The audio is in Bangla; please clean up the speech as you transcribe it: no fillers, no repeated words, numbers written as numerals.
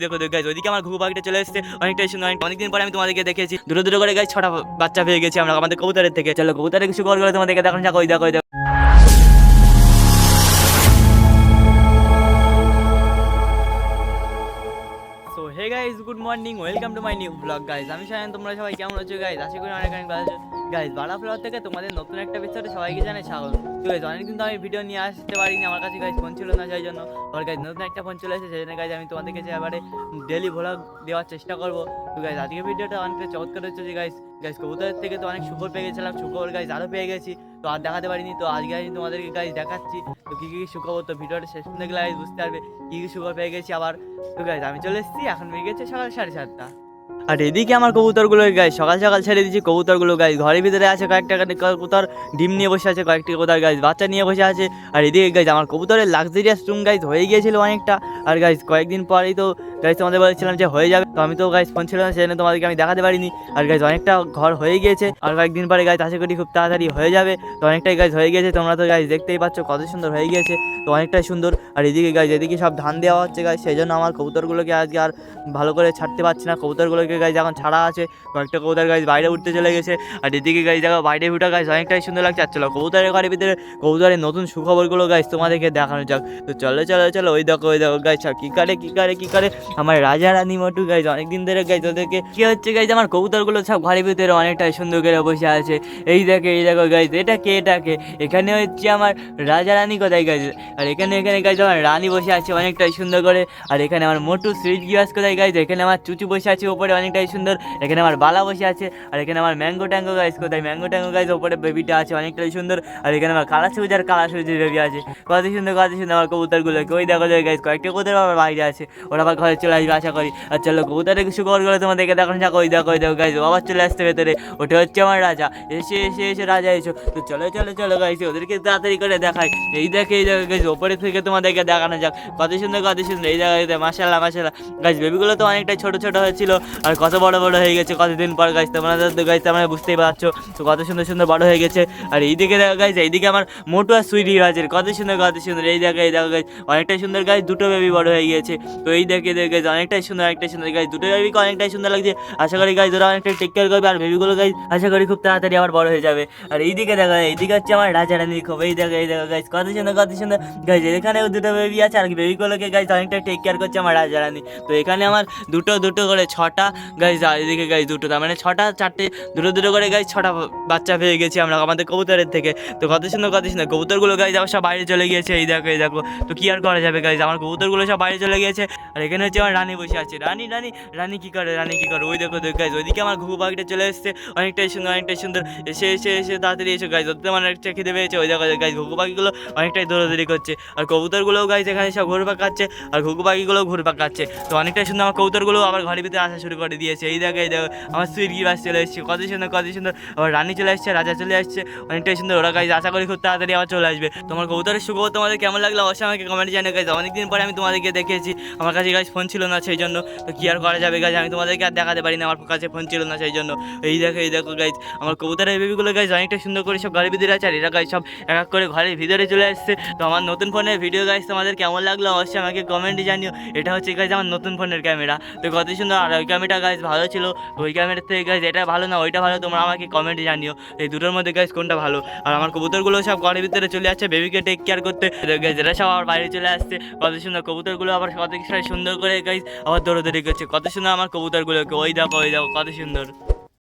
দেখো গাইজ ওইদিকে আমার ঘুঘু পাখিটা চলে এসেছে অনেকটাই সুন্দর। অনেকদিন পরে আমি তোমাদেরকে দেখেছি দুটো দুটো করে গাইজ 6টা বাচ্চা পেয়ে গেছি আমরা আমাদের কবুতরের থেকে। চলো কবুতরের কিছু করে তোমাদেরকে দেখানো যাক। ওই দেখো ওই দেখো। So hey guys good morning, welcome to my new blog guys. আমি সায়ন, তোমরা সবাই কেমন আছো গাইজ? আশা করি অনেক ভালো আছো গাইজ। বালা ফ্লাওয়ার থেকে তোমাদের নতুন একটা এপিসোডে সবাইকে জানাই স্বাগত। তো গাইজ অনেকদিন তো আমি ভিডিও নিয়ে আসতে পারিনি, আমার কাছে গাইজ ফোন ছিল না, সেই জন্য আমার গাইজ নতুন একটা ফোন চলে এসেছে, সেই জন্য গাইজ আমি তোমাদেরকে এবারে ডেলি ভ্লগ দেওয়ার চেষ্টা করবো। তো গাইজ আজকে ভিডিওটা অনেকটা চমৎকার হচ্ছে যে গাইজ কবুতরের থেকে তো অনেক শুকর পেয়ে গেছিলাম, শুকর গাইজ আরও পেয়ে গেছি, তো আর দেখাতে পারিনি। তো আজকে আমি তোমাদেরকে গাইজ দেখাচ্ছি তো কী কী শুকর। তো ভিডিওটা শেষ পর্যন্ত দেখলে গাইজ বুঝতে পারবে কী কী শুকর পেয়ে গেছি আবার। তো গাইজ আমি চলে এসেছি, এখন বেরিয়ে গেছে সকাল 7:30। আর এদিকে আমার কবুতরগুলো গাইজ সকাল সকাল ছেড়ে দিচ্ছি। কবুতরগুলো গাইজ ঘরের ভিতরে আছে, কয়েকটা কবুতর ডিম নিয়ে বসে আছে, কয়েকটি কবুতর গাইজ বাচ্চা নিয়ে বসে আছে। আর এদিকে গাইজ আমার কবুতরের লাক্সারিয়াস রুম গাইজ হয়ে গিয়েছিল অনেকটা। আর গাইজ কয়েকদিন পরেই তো গাইজ তোমাদের বলেছিলাম যে হয়ে যাবে, তো আমি তো গাইজ ফোন ছিল না, সেজন্য তোমাদেরকে আমি দেখাতে পারিনি। আর গাইজ অনেকটা ঘর হয়ে গিয়েছে, আর কয়েকদিন পরে গাইজ আশা করি খুব তাড়াতাড়ি হয়ে যাবে। তো অনেকটাই গাইজ হয়ে গেছে, তোমরা তো গাইজ দেখতেই পাচ্ছ কত সুন্দর হয়ে গিয়েছে, তো অনেকটাই সুন্দর। আর এদিকে গাইজ এদিকে সব ধান দেওয়া হচ্ছে গাইজ, সেই জন্য আমার কবুতরগুলোকে আজকে আর ভালো করে ছাড়তে পারছি না। কবুতরগুলোকে গাইজ এখন ছাড়া আছে, কয়েকটা কবুতর গাইজ বাইরে উঠতে চলে গেছে। আর এদিকে গাইজ দেখো বাইরে উঠা গাইজ অনেকটাই সুন্দর লাগছে। আর চলো কবুতরের ঘরের ভিতরে কবুতরের নতুন সুখবরগুলো গাইজ তোমাদেরকে দেখানো যাক। তো চলো চলো চলো, ওই দেখো গাইজ কী করে আমার রাজা রানী মোটু গাইজ অনেকদিন ধরে গাইজ ওদেরকে কী হচ্ছে গাইজ আমার কবুতরগুলো সব ঘরের ভিতরে অনেকটাই সুন্দর করে বসে আছে। এই দেখো গাইজ এটাকে এখানে হচ্ছে আমার রাজা রানী কোথায় গাইজ। আর এখানে গাইজ আমার রানী বসে আছে অনেকটাই সুন্দর করে। আর এখানে আমার মোটু সুইট গিয়াস কোথায় গাইজ, এখানে আমার চুচু বসে আছে ওপরে অনেকটাই সুন্দর। এখানে আমার বালা বসে আছে। আর এখানে আমার ম্যাঙ্গো ট্যাঙ্গো গাইজ কোথায়, ম্যাঙ্গো ট্যাঙ্গো গাইজ ওপরে বেবিটা আছে অনেকটাই সুন্দর। আর এখানে আমার কালা সবুজের বেবি আছে, কত সুন্দর আমার কবুতরগুলোকে। ওই দেখো গাইজ কয়েকটা কবুতর আমার বাইরে আছে, ওরা আবার ঘরে চলে আসবে আশা করি। আর চলো কবুতরের কিছু খবরগুলো তোমাদেরকে দেখানো যাক। ওই দেখো গাইজ আবার চলে আসতে ভেতরে, ওটা হচ্ছে আমার রাজা। এসে রাজা এসো। তো চলো গাইজ ওদেরকে তাড়াতাড়ি করে দেখাই। এই দেখো গাইজ ওপরে থেকে তোমাদেরকে দেখানো যাক কত সুন্দর। এই দেখো মাশাআল্লাহ গাইজ বেবিগুলো তো অনেকটাই ছোট হয়েছিল, আর কত বড় হয়ে গেছে কতদিন পর গাইজ। তোমাদের তো গাইজ তোমরা বুঝতেই পারছো তো কত সুন্দর বড় হয়ে গেছে। আর এইদিকে দেখো গাইজ এইদিকে আমার মোটু আর সুইটি আছে, কত সুন্দর এই দেখো গাইজ অনেকটাই সুন্দর গাইজ, দুটো বেবি বড় হয়ে গিয়েছে। তো এই দেখে গাইজ অনেকটাই সুন্দর গাইজ, দুটো বেবিকে অনেকটাই সুন্দর লাগছে। আশা করি গাইজ ওরা অনেকটা টেক কেয়ার করবে, আর বেবিগুলো গাইজ আশা করি খুব তাড়াতাড়ি আবার বড় হয়ে যাবে। আর এইদিকে দেখো এইদিকে হচ্ছে আমার রাজা রানীর খবর। এই দেখো গাইজ কত সুন্দর গাইজ, এখানেও দুটো বেবি আছে, আর বেবিগুলোকে গাইজ অনেকটা টেক কেয়ার করছে আমার রাজা রানী। তো এখানে আমার দুটো করে 6টা গাইজ, এদিকে গাইজ দুটো, তার মানে 6টা 4টে দুটো করে গাইজ 6টা বাচ্চা পেয়ে গেছি আমরা আমাদের কবুতরের থেকে। তো কত সুন্দর কবুতরগুলো গাইজ আবার সব বাইরে চলে গিয়েছে। এই দেখো তো কি আর করা যাবে গাইজ, আমার কবুতরগুলো সব বাইরে চলে গিয়েছে। আর এখানে হচ্ছে আমার রানী বসে আছে। রানী কি করে ওই দেখো গাইজ ওইদিকে আমার ঘুঘু পাখিটা চলে এসেছে অনেকটাই সুন্দর। এসে তাড়াতাড়ি এসে গাইজ ওদের মানে একটা খিদে পেয়েছে। ওই দেখো গাইজ ঘুঘু পাখিগুলো অনেকটাই দৌড়াদৌড়ি করছে, আর কবুতরগুলোও গাইজ এখানে সব ঘুরপাক খাচ্ছে, আর ঘুঘু পাখিগুলোও ঘুরপাক খাচ্ছে। তো অনেকটাই সুন্দর আমার কবুতরগুলো আবার ঘরের ভিতরে আসা শুরু করে দিয়েছে। এই দেখো আমার সুইট গিরাস চলে এসেছে, কত সুন্দর। আবার রানী চলে আসছে, রাজা চলে আসছে, অনেকটাই সুন্দর। ওরা গাইজ আশা করি খুব তাড়াতাড়ি আবার চলে আসবে। তোমার কবুতরের সুখবর তোমাদের কেমন লাগলো অবশ্যই আমাকে কমেন্টে জানিও গাইজ। অনেকদিন পরে আমি তোমাদেরকে দেখেছি, আমার কাছে গাইজ ফোন ছিল না, সেই জন্য তো কি আর করা যাবে গাইজ, আমি তোমাদেরকে আর দেখাতে পারি না, আমার কাছে ফোন ছিল না সেই জন্য। এই দেখো গাইজ আমার কবুতরের বেবিগুলো গাইজ অনেকটা সুন্দর করে সব ঘরের ভিতরে আছে, আর এরা গাইজ সব এক করে ঘরের ভিতরে চলে আসছে। তো আমার নতুন ফোনের ভিডিও গাইজ তোমাদের কেমন লাগলো অবশ্যই আমাকে কমেন্টে জানিও। এটা হচ্ছে গাইজ আমার নতুন ফোনের ক্যামেরা, তো কত সুন্দর। আর ওই ক্যামেরাটা গাইজ ভালো ছিল, ওই ক্যামেরার থেকে গাইজ এটা ভালো না ওইটা ভালো, তোমরা আমাকে কমেন্টে জানিও এই দুটোর মধ্যে গাইজ কোনটা ভালো। আর আমার কবুতরগুলো সব ঘরের ভিতরে চলে আসছে বেবিকে টেক কেয়ার করতে, গাইজ এরা সব আবার বাইরে চলে আসছে, কত সুন্দর কবুতরগুলো আবার কত সুন্দর করে গাইজ আবার দৌড়াদৌড়ি করছে, কত সুন্দর আমার কবুতরগুলোকে। ওই দেখো কত সুন্দর।